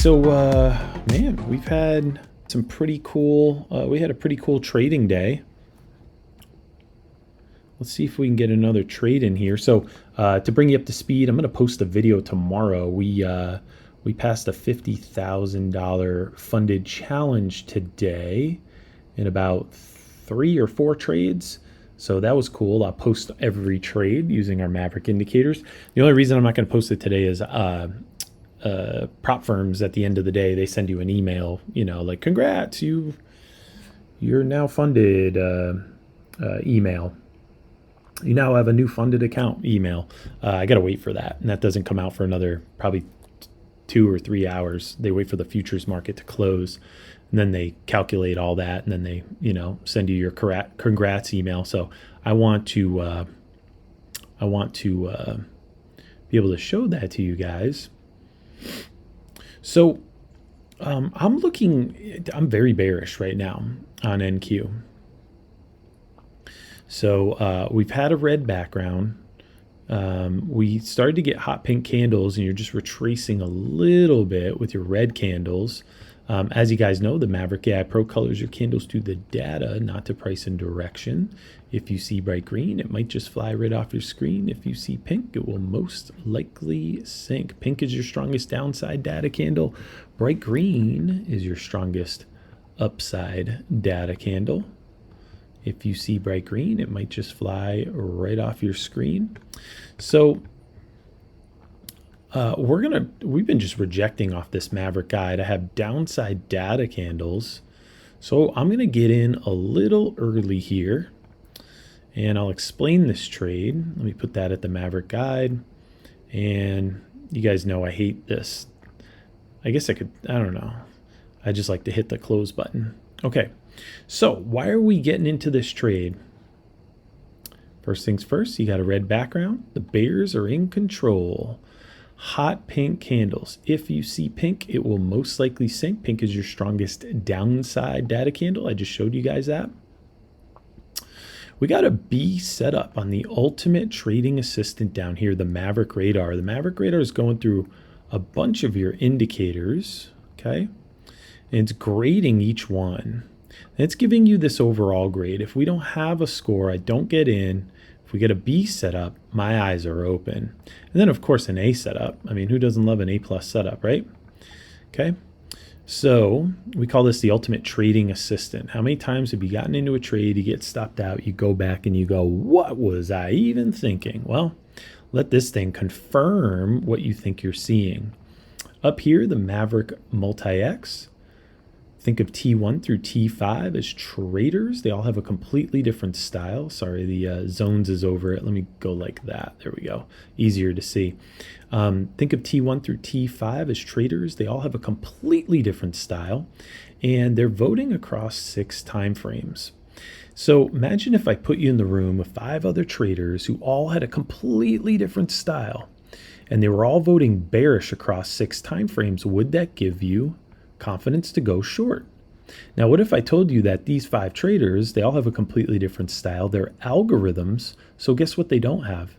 So, man, we've had some pretty cool, we had a pretty cool trading day. Let's see if we can get another trade in here. So, to bring you up to speed, I'm going to post a video tomorrow. We passed a $50,000 funded challenge today in about 3 or 4 trades. So that was cool. I'll post every trade using our Maverick indicators. The only reason I'm not going to post it today is prop firms at the end of the day, they send you an email, you know, like, congrats, you're now funded, email. You now have a new funded account email. I got to wait for that. And that doesn't come out for another probably 2 or 3 hours. They wait for the futures market to close, and then they calculate all that, and then they, you know, send you your congrats email. So I want to be able to show that to you guys. So I'm very bearish right now on NQ. So we've had a red background. We started to get hot pink candles, and you're just retracing a little bit with your red candles. As you guys know, the Maverick AI Pro colors your candles to the data, not to price and direction. If you see bright green, it might just fly right off your screen. If you see pink, it will most likely sink. Pink is your strongest downside data candle. Bright green is your strongest upside data candle. If you see bright green, it might just fly right off your screen. So we've been just rejecting off this Maverick guide. I have downside data candles. So I'm going to get in a little early here, and I'll explain this trade. Let me put that at the Maverick guide. And you guys know I hate this. I guess I don't know. I just like to hit the close button. Okay. So why are we getting into this trade? First things first, you got a red background. The bears are in control. Hot pink candles. If you see pink, it will most likely sink. Pink is your strongest downside data candle. I just showed you guys that. We got a B set up on the ultimate trading assistant down here, the Maverick Radar. The Maverick Radar is going through a bunch of your indicators, okay? And it's grading each one. And it's giving you this overall grade. If we don't have a score, I don't get in. If we get a B setup, my eyes are open. And then, of course, an A setup. I mean, who doesn't love an A+ setup, right? Okay. So we call this the ultimate trading assistant. How many times have you gotten into a trade, you get stopped out, you go back and you go, what was I even thinking? Well, let this thing confirm what you think you're seeing. Up here, the Maverick Multi-X. Think of T1 through T5 as traders. They all have a completely different style. Sorry, the zones is over it. Let me go like that. There we go. Easier to see. Think of T1 through T5 as traders. They all have a completely different style, and they're voting across 6 time frames. So imagine if I put you in the room with 5 other traders who all had a completely different style, and they were all voting bearish across 6 time frames. Would that give you confidence to go short? Now, what if I told you that these 5 traders, they all have a completely different style. They're algorithms. So guess what they don't have?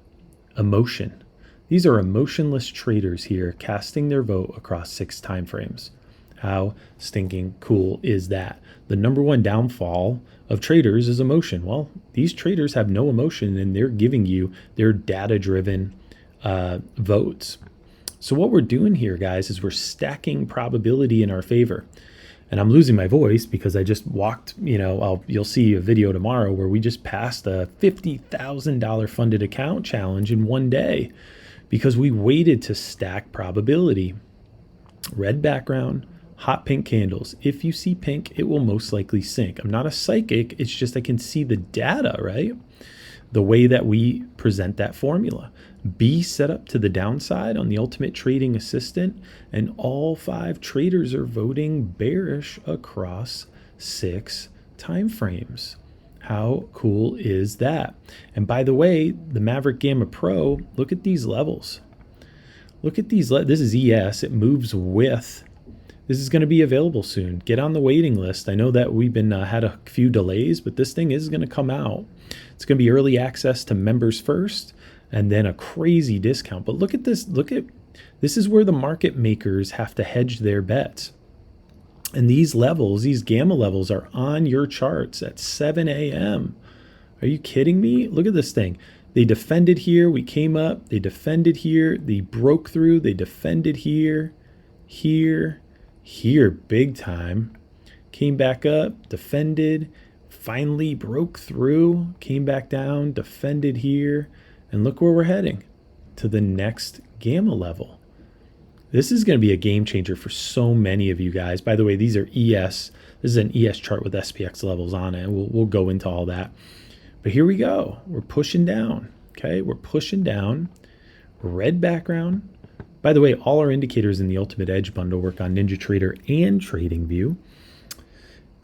Emotion. These are emotionless traders here casting their vote across 6 time frames. How stinking cool is that? The number one downfall of traders is emotion. Well, these traders have no emotion, and they're giving you their data-driven votes. So what we're doing here, guys, is we're stacking probability in our favor. And I'm losing my voice because I just walked, you know, you'll see a video tomorrow where we just passed a $50,000 funded account challenge in one day because we waited to stack probability. Red background, hot pink candles. If you see pink, it will most likely sink. I'm not a psychic. It's just I can see the data, right? The way that we present that formula. B set up to the downside on the ultimate trading assistant, and all 5 traders are voting bearish across 6 time frames. How cool is that? And by the way, the Maverick Gamma Pro, look at these levels. Look at these. This is ES. It moves with. This is going to be available soon. Get on the waiting list. I know that we've been had a few delays, but this thing is going to come out. It's going to be early access to members first, and then a crazy discount. But look at this. Look at This is where the market makers have to hedge their bets. And these levels, these gamma levels, are on your charts at 7 a.m. Are you kidding me? Look at this thing. They defended here. We came up. They defended here. They broke through. They defended here, here, here, big time. Came back up, defended, finally broke through, came back down, defended here, and look where we're heading, to the next gamma level. This is going to be a game changer for so many of you guys. By the way, these are ES. This is an ES chart with SPX levels on it. We'll go into all that. But here we go. We're pushing down. Okay, we're pushing down. Red background. By the way, all our indicators in the Ultimate Edge bundle work on NinjaTrader and TradingView.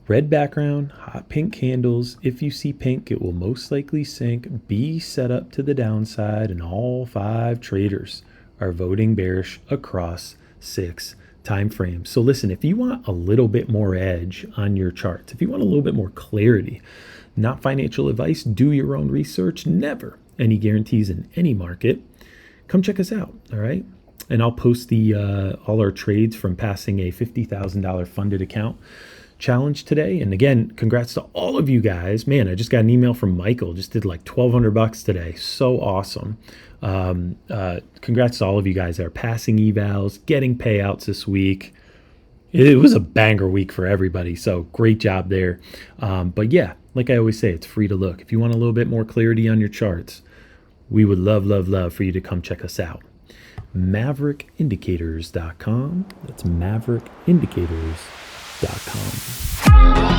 Red background, hot pink candles. If you see pink, it will most likely sink. Be set up to the downside, and all 5 traders are voting bearish across 6 time frames. So listen, if you want a little bit more edge on your charts, if you want a little bit more clarity, not financial advice, do your own research, never any guarantees in any market, come check us out, all right? And I'll post the all our trades from passing a $50,000 funded account challenge today. And again, congrats to all of you guys. Man, I just got an email from Michael, just did like $1,200 today. So awesome. Congrats to all of you guys that are passing evals, getting payouts this week. It was a banger week for everybody. So great job there. But yeah, like I always say, it's free to look. If you want a little bit more clarity on your charts, we would love for you to come check us out. MaverickIndicators.com. That's MaverickIndicators.com.